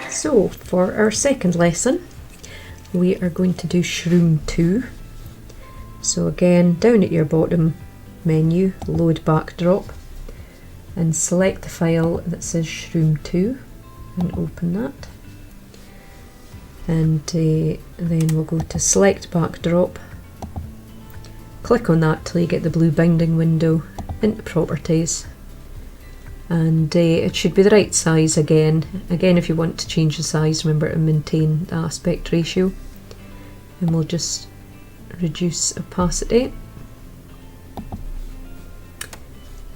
So for our second lesson, we are going to do Shroom 2. So again, down at your bottom menu, load backdrop, and select the file that says Shroom 2 and open that. And then we'll go to select backdrop, click on that till you get the blue binding window, into properties, and it should be the right size again. If you want to change the size, remember to maintain the aspect ratio, and we'll just reduce opacity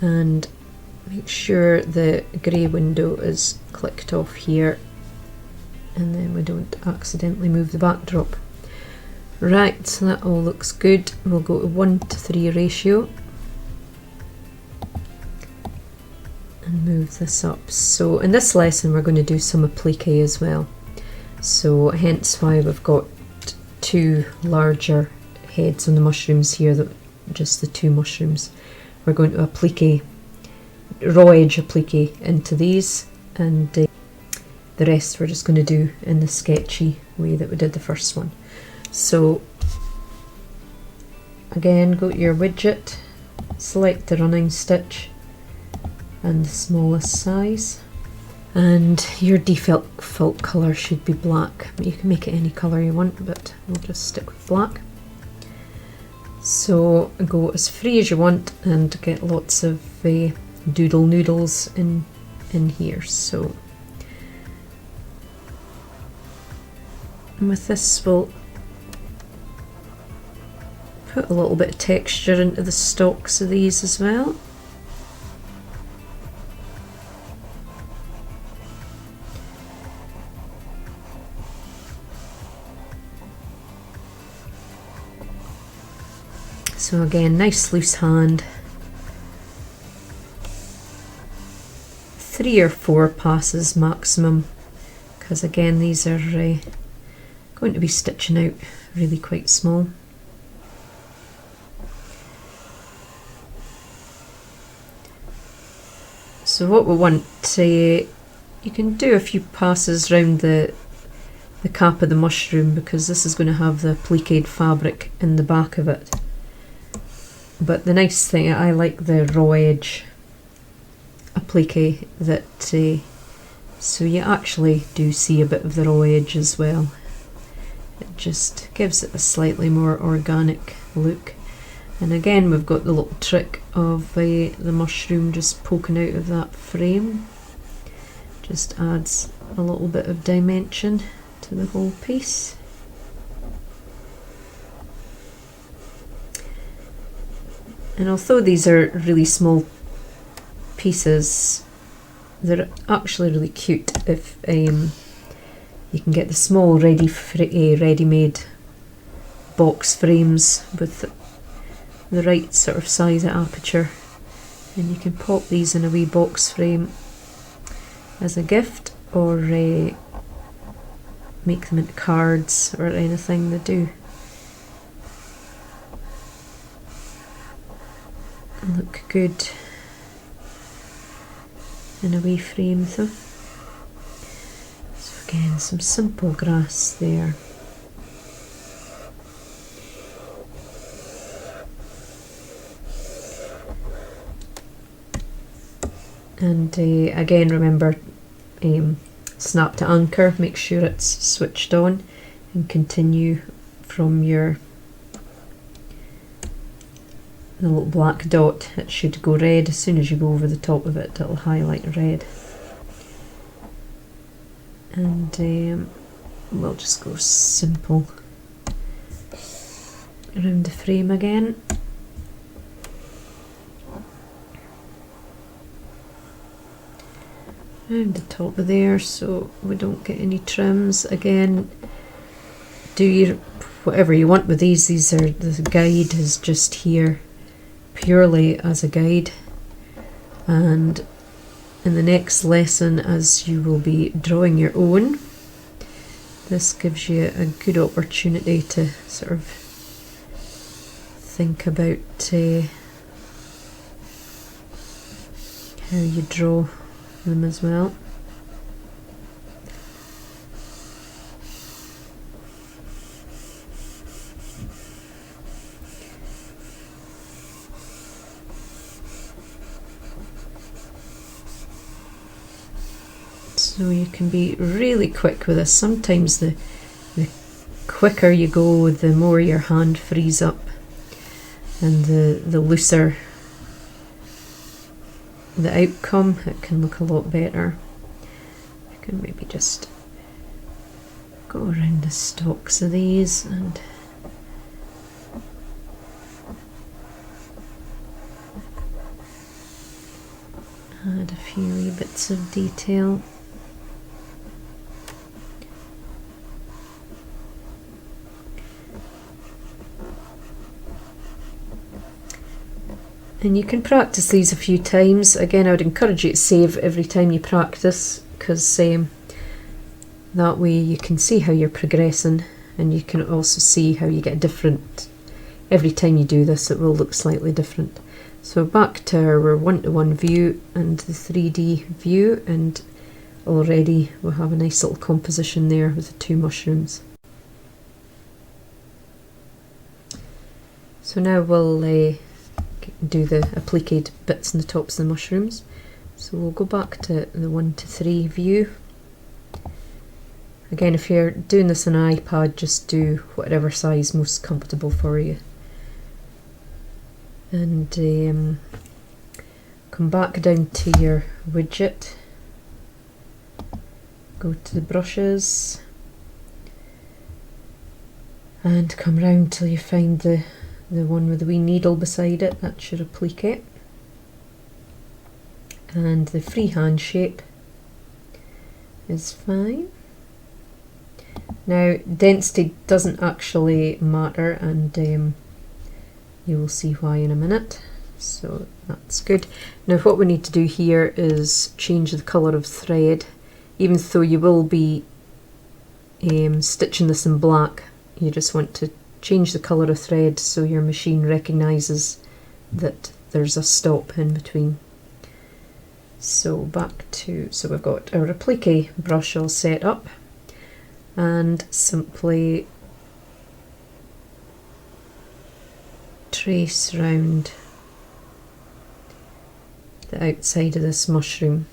and make sure the grey window is clicked off here, and then we don't accidentally move the backdrop. Right, so that all looks good. We'll go to 1:3 ratio and move this up. So in this lesson we're going to do some applique as well, so hence why we've got two larger heads on the mushrooms here, just the two mushrooms. We're going to applique, raw edge applique into these, and the rest we're just going to do in the sketchy way that we did the first one. So again, go to your widget, select the running stitch and the smallest size, and your default colour should be black. You can make it any colour you want, but we'll just stick with black. So go as free as you want and get lots of doodle noodles in here. So and with this we'll put a little bit of texture into the stalks of these as well. So again, nice loose hand. 3 or 4 passes maximum, because again these are going to be stitching out really quite small. So what we want, you can do a few passes round the cap of the mushroom, because this is going to have the appliqued fabric in the back of it. But the nice thing, I like the raw edge applique that, so you actually do see a bit of the raw edge as well. It just gives it a slightly more organic look. And again, we've got the little trick of the mushroom just poking out of that frame. Just adds a little bit of dimension to the whole piece. And although these are really small pieces, they're actually really cute if you can get the small ready-made box frames with the right sort of size of aperture, and you can pop these in a wee box frame as a gift, or make them into cards or anything. They do look good in a wee frame though. So again, some simple grass there. And again, remember, snap to anchor, make sure it's switched on, and continue from the little black dot. It should go red. As soon as you go over the top of it, it'll highlight red. And we'll just go simple around the frame again. Around the top of there, so we don't get any trims. Again, do whatever you want with these. These are, the guide is just here purely as a guide, and in the next lesson, as you will be drawing your own, this gives you a good opportunity to sort of think about how you draw them as well. So you can be really quick with this. Sometimes the quicker you go, the more your hand frees up, and the looser the outcome, it can look a lot better. You can maybe just go around the stalks of these and add a few wee bits of detail. And you can practice these a few times. Again, I would encourage you to save every time you practice, because that way you can see how you're progressing, and you can also see how you get different. Every time you do this, it will look slightly different. So back to our one-to-one view and the 3D view, and already we'll have a nice little composition there with the two mushrooms. So now we'll do the appliqued bits in the tops of the mushrooms. So we'll go back to the 1 to 3 view. Again, if you're doing this on an iPad, just do whatever size most comfortable for you. And come back down to your widget, go to the brushes, and come round till you find the one with the wee needle beside it. That's your applique. And the freehand shape is fine. Now, density doesn't actually matter, and you will see why in a minute. So that's good. Now what we need to do here is change the colour of thread. Even though you will be stitching this in black, you just want to change the colour of thread so your machine recognises that there's a stop in between. So we've got our applique brush all set up, and simply trace round the outside of this mushroom.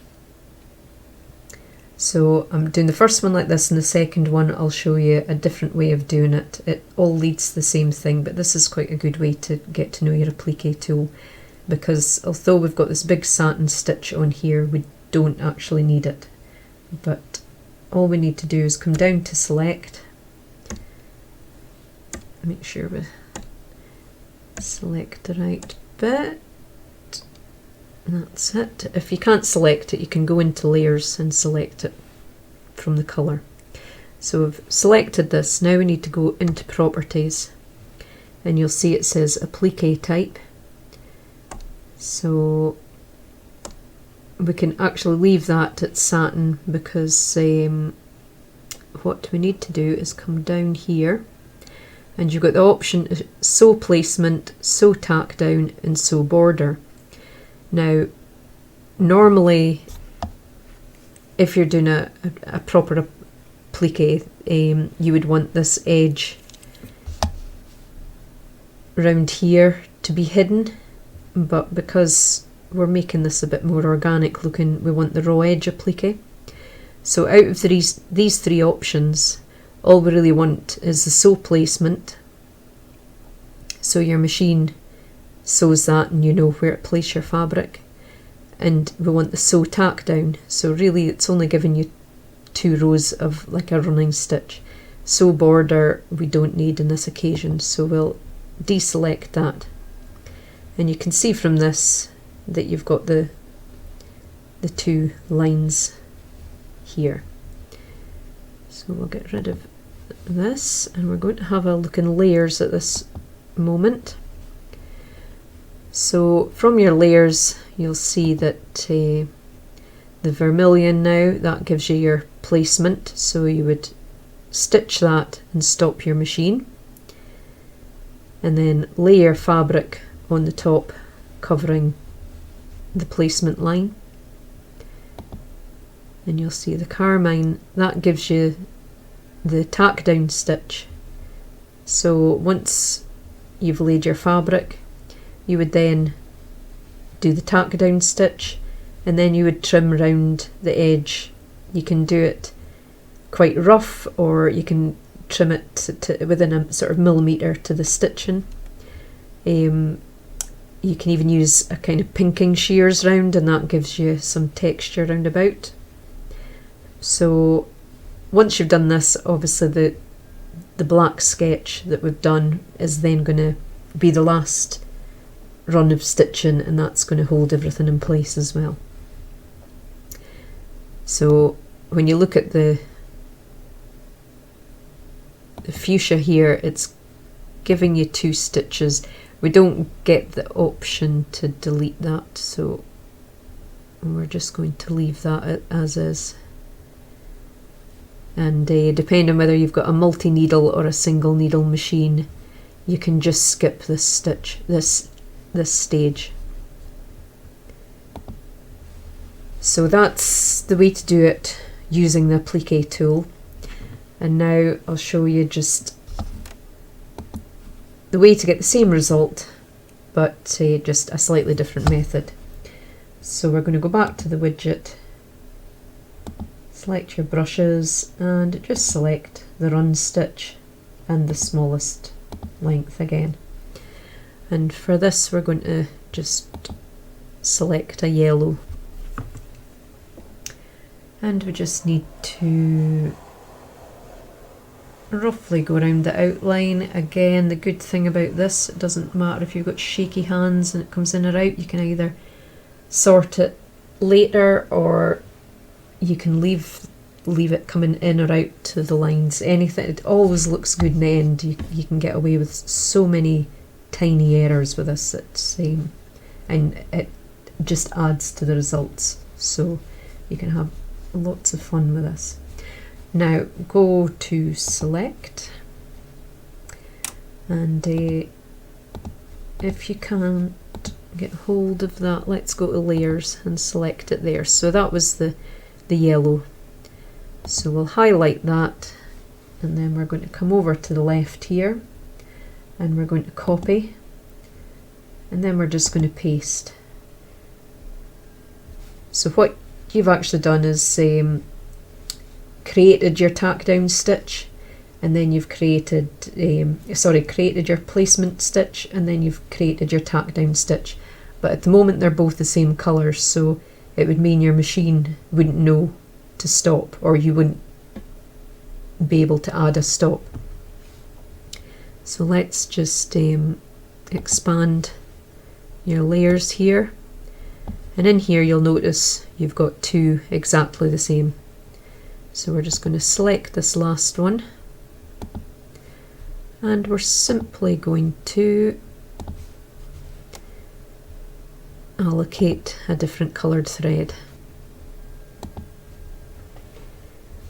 So I'm doing the first one like this, and the second one I'll show you a different way of doing it. It all leads to the same thing, but this is quite a good way to get to know your applique tool, because although we've got this big satin stitch on here, we don't actually need it. But all we need to do is come down to select, make sure we select the right bit. That's it. If you can't select it, you can go into layers and select it from the colour. So we've selected this. Now we need to go into properties, and you'll see it says applique type. So we can actually leave that at satin, because what we need to do is come down here, and you've got the option sew placement, sew tack down, and sew border. Now, normally, if you're doing a proper applique, you would want this edge round here to be hidden, but because we're making this a bit more organic looking, we want the raw edge applique. So out of these three options, all we really want is the sew placement, so your machine sews that and you know where to place your fabric. And we want the sew tack down, so really it's only giving you 2 rows of like a running stitch. Sew border we don't need in this occasion, so we'll deselect that. And you can see from this that you've got the 2 lines here. So we'll get rid of this, and we're going to have a look in layers at this moment. So from your layers, you'll see that the vermilion now, that gives you your placement. So you would stitch that and stop your machine, and then lay your fabric on the top, covering the placement line. and you'll see the carmine, that gives you the tack down stitch. So once you've laid your fabric, you would then do the tack down stitch, and then you would trim around the edge. You can do it quite rough, or you can trim it to within a sort of millimetre to the stitching. You can even use a kind of pinking shears round, and that gives you some texture round about. So once you've done this, obviously the black sketch that we've done is then going to be the last run of stitching, and that's going to hold everything in place as well. So when you look at the fuchsia here, it's giving you 2 stitches. We don't get the option to delete that, so we're just going to leave that as is. And depending on whether you've got a multi-needle or a single needle machine, you can just skip this stitch, this stage. So that's the way to do it using the applique tool. And now I'll show you just the way to get the same result, but just a slightly different method. So we're going to go back to the widget, select your brushes, and just select the run stitch and the smallest length again. And for this we're going to just select a yellow, and we just need to roughly go around the outline. Again, the good thing about this, it doesn't matter if you've got shaky hands and it comes in or out, you can either sort it later, or you can leave it coming in or out to the lines. Anything, it always looks good in the end. You can get away with so many tiny errors with this. And it just adds to the results, so you can have lots of fun with this. Now go to select, and if you can't get hold of that, let's go to layers and select it there. So that was the yellow, so we'll highlight that, and then we're going to come over to the left here, and we're going to copy, and then we're just going to paste. So what you've actually done is created your tack down stitch, and then you've created your placement stitch, and then you've created your tack down stitch. But at the moment they're both the same colours, so it would mean your machine wouldn't know to stop, or you wouldn't be able to add a stop. So let's just expand your layers here, and in here you'll notice you've got 2 exactly the same. So we're just going to select this last one, and we're simply going to allocate a different coloured thread,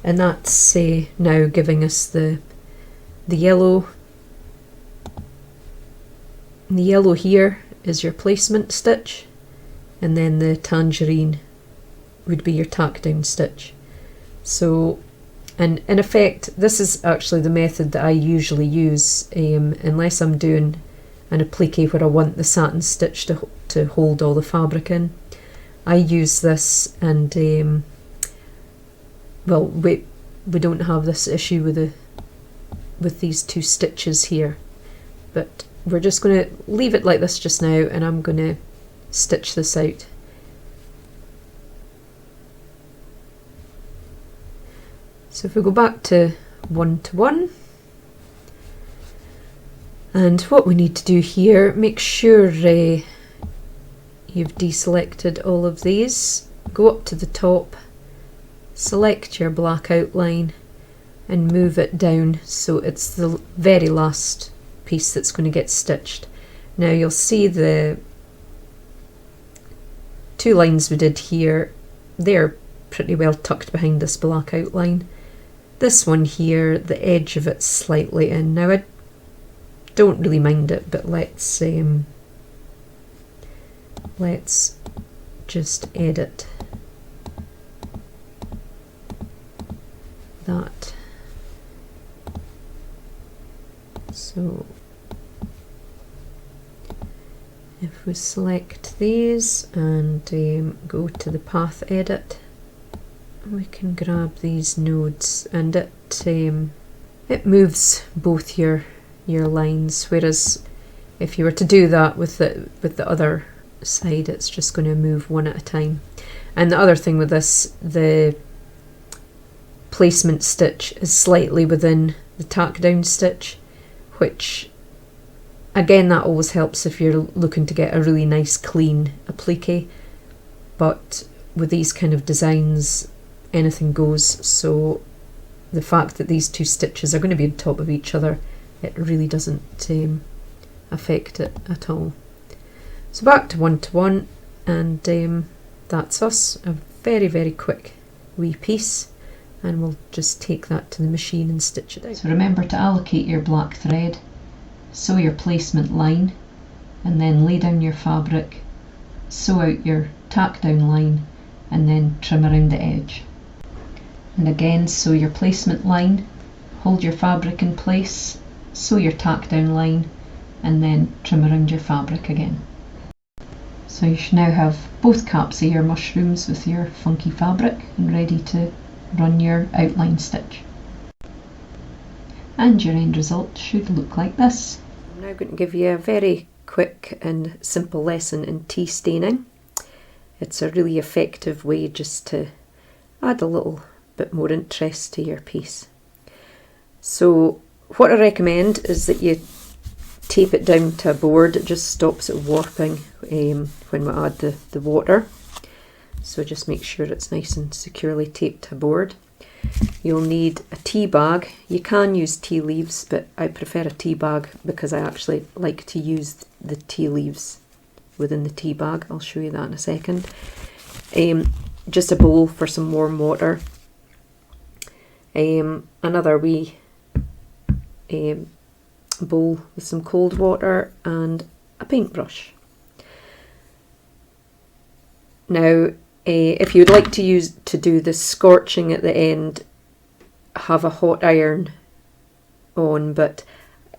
and that's now giving us the yellow. And the yellow here is your placement stitch, and then the tangerine would be your tack down stitch. So, and in effect, this is actually the method that I usually use, unless I'm doing an applique where I want the satin stitch to hold all the fabric in. I use this, and well, we don't have this issue with these 2 stitches here, but we're just going to leave it like this just now, and I'm going to stitch this out. So if we go back to 1-to-1, and what we need to do here, make sure you've deselected all of these, go up to the top, select your black outline, and move it down so it's the very last piece that's going to get stitched. Now you'll see the 2 lines we did here, they're pretty well tucked behind this black outline. This one here, the edge of it's slightly in. Now I don't really mind it, but let's just edit that. So if we select these and go to the path edit, we can grab these nodes, and it moves both your lines, whereas if you were to do that with the other side, it's just going to move one at a time. And the other thing with this, the placement stitch is slightly within the tack down stitch, which again, that always helps if you're looking to get a really nice clean applique, but with these kind of designs anything goes, so the fact that these two stitches are going to be on top of each other, it really doesn't affect it at all. So back to 1-to-1, and that's us, a very, very quick wee piece, and we'll just take that to the machine and stitch it out. So remember to allocate your black thread, sew your placement line, and then lay down your fabric, sew out your tack down line, and then trim around the edge. And again, sew your placement line, hold your fabric in place, sew your tack down line, and then trim around your fabric again. So you should now have both caps of your mushrooms with your funky fabric and ready to run your outline stitch. And your end result should look like this. I'm now going to give you a very quick and simple lesson in tea staining. It's a really effective way just to add a little bit more interest to your piece. So what I recommend is that you tape it down to a board. It just stops it warping when we add the water. So just make sure it's nice and securely taped to a board. You'll need a tea bag. You can use tea leaves, but I prefer a tea bag because I actually like to use the tea leaves within the tea bag. I'll show you that in a second. Just a bowl for some warm water. Another wee bowl with some cold water and a paintbrush. Now, if you'd like to do the scorching at the end, have a hot iron on, but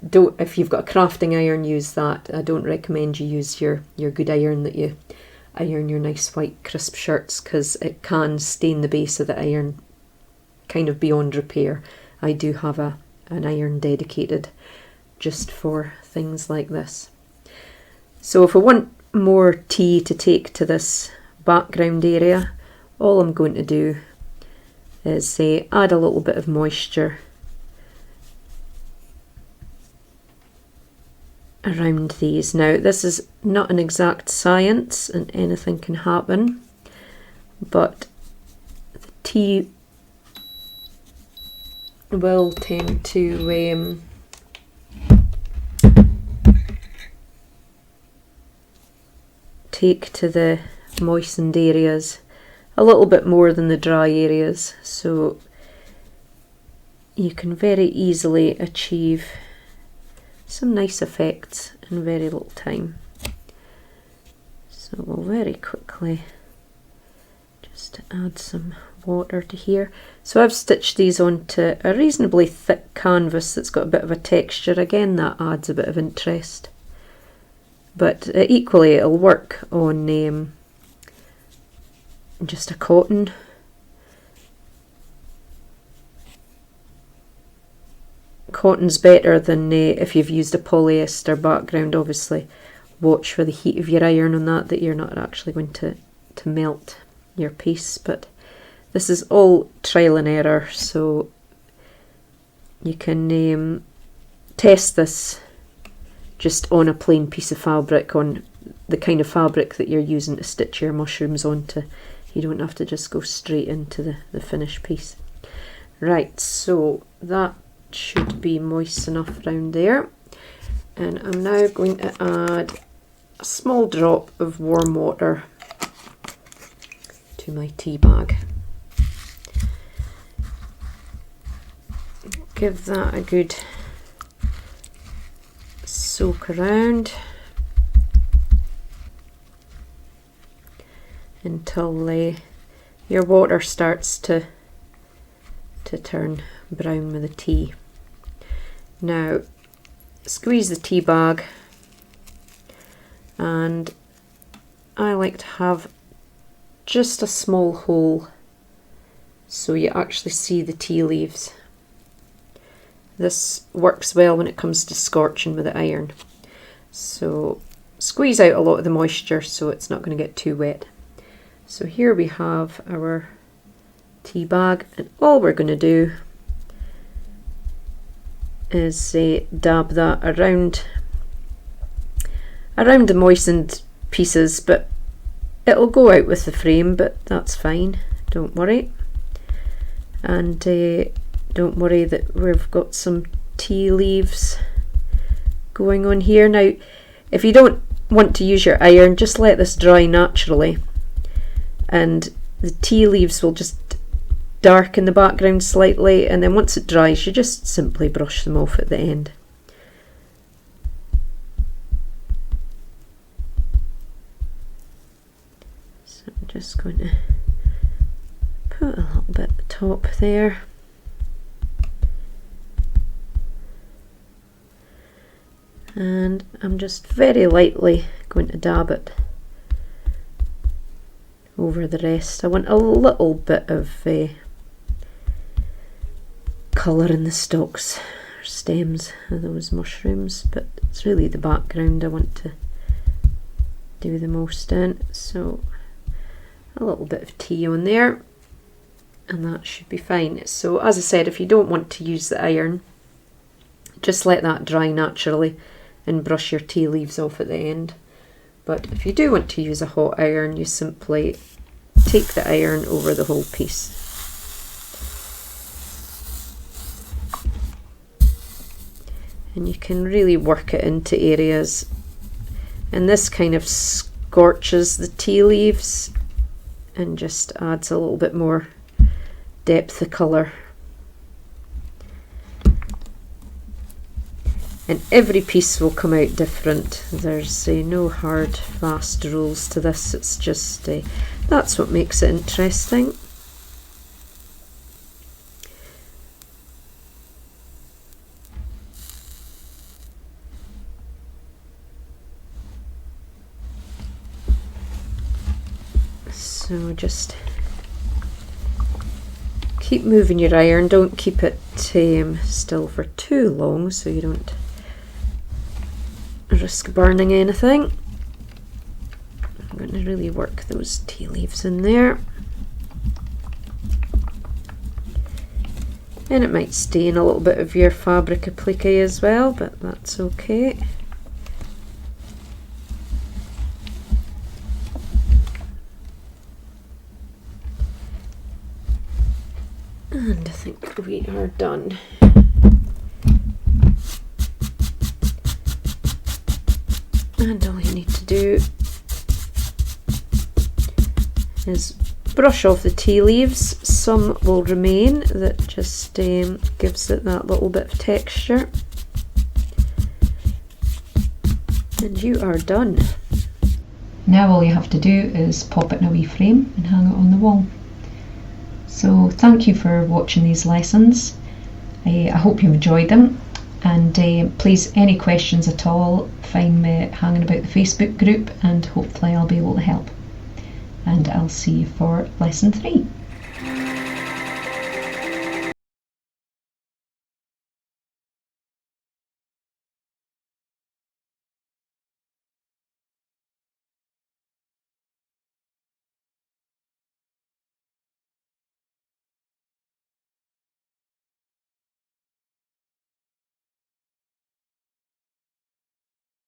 don't. If you've got a crafting iron, use that. I don't recommend you use your good iron that you iron your nice white crisp shirts, because it can stain the base of the iron kind of beyond repair. I do have an iron dedicated just for things like this. So if I want more tea to take to this background area, all I'm going to do is add a little bit of moisture around these. Now, this is not an exact science and anything can happen, but the tea will tend to take to the moistened areas a little bit more than the dry areas, so you can very easily achieve some nice effects in very little time. So we'll very quickly just add some water to here. So I've stitched these onto a reasonably thick canvas that's got a bit of a texture. Again, that adds a bit of interest, but equally it'll work on just a cotton. Cotton's better than if you've used a polyester background. Obviously watch for the heat of your iron on that you're not actually going to melt your piece, but this is all trial and error, so you can test this just on a plain piece of fabric, on the kind of fabric that you're using to stitch your mushrooms onto. You don't have to just go straight into the finished piece. Right, so that should be moist enough around there, and I'm now going to add a small drop of warm water to my tea bag. Give that a good soak around until your water starts to to turn brown with the tea. Now squeeze the tea bag, and I like to have just a small hole so you actually see the tea leaves. This works well when it comes to scorching with the iron. So squeeze out a lot of the moisture so it's not going to get too wet. So here we have our tea bag, and all we're going to do is dab that around the moistened pieces, but it'll go out with the frame, but that's fine, don't worry. And don't worry that we've got some tea leaves going on here. Now if you don't want to use your iron, just let this dry naturally, and the tea leaves will just darken the background slightly, and then once it dries you just simply brush them off at the end. So I'm just going to put a little bit at the top there. And I'm just very lightly going to dab it over the rest. I want a little bit of colour in the stalks or stems of those mushrooms, but it's really the background I want to do the most in. So a little bit of tea on there, and that should be fine. So as I said, if you don't want to use the iron, just let that dry naturally and brush your tea leaves off at the end. But if you do want to use a hot iron, you simply take the iron over the whole piece. And you can really work it into areas, and this kind of scorches the tea leaves and just adds a little bit more depth of colour. And every piece will come out different. There's no hard fast rules to this, it's just that's what makes it interesting. So just keep moving your iron, don't keep it still for too long so you don't risk burning anything. I'm going to really work those tea leaves in there, and it might stain a little bit of your fabric applique as well, but that's okay. And I think we are done. And all you need to do is brush off the tea leaves. Some will remain, that just gives it that little bit of texture. And you are done. Now all you have to do is pop it in a wee frame and hang it on the wall. So thank you for watching these lessons. I hope you enjoyed them, and please, any questions at all, find me hanging about the Facebook group, and hopefully I'll be able to help. And I'll see you for lesson 3.